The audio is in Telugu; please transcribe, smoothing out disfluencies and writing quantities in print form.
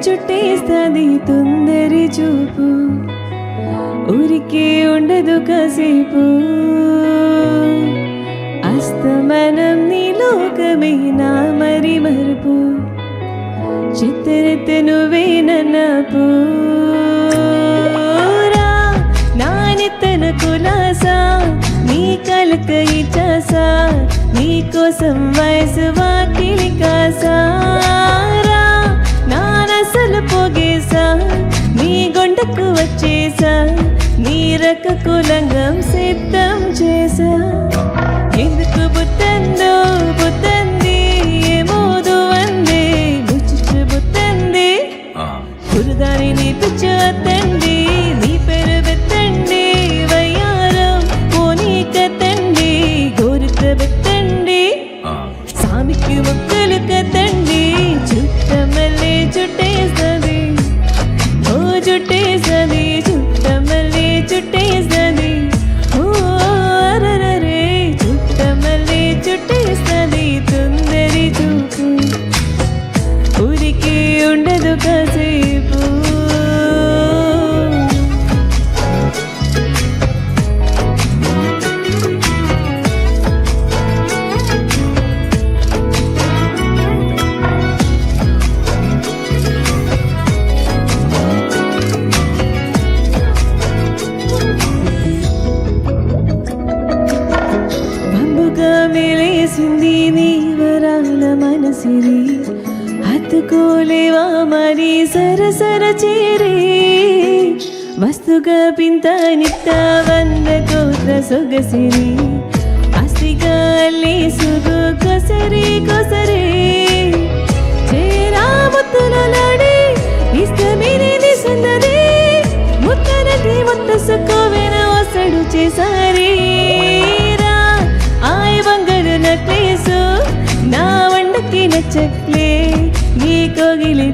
చుట్టేస్తుంది తొందరి చూపు ఊరికే ఉండదు కాసేపు అస్తమనం నీ లోకమే నా మరి మరుపు చిత్తరెత్త నువ్వే నన్నపు నానెత్తన కులాసా నీ కలక ఇచాసా నీ కోసం వయసు వాకిలి కాసారా నానసలు పోగేసా నీ గొండకు వచ్చేసా నీ రకకు లంగం సిద్ధం చేసా ఎందుకు బుత్తందో బుత్తంది ఏమోదు అందే గుచ్చు బుత్తంది కురుదాని నీ పిచ్చు అత్తండి నీ పేరు బెత్తండి వయ్యారం పోనీక తండి గోరుత బెత్తండి సామికి మొక్కలు కత్తండి చుట్టమల్లే చుట్టేస్తుంది ఓ చుట్టేస్తుంది చుట్టమల్లే చుట్టేస్తుంది ఓ అరరే చుట్టమల్లే చుట్టేస్తుంది తొందరి చూపు ఊరికి ఉండదు కాసేపు మెలేసింది నీ వరాల మనసిరి హత్తుకోలేవా మరి సరసర చేరే వస్తుగా పింత నిత్త వంద కోట్ల సొగసిరి అసిగా అల్లి సుగు కొసరి కొసరే చేరా ముత్తులలాడి ఇష్టమిని సందరే ముత్తనటి ముత్త సుక్కువెన వసడు చేసారి నక్లేసు నా వండకి నచ్చట్లే నీ కోగిలి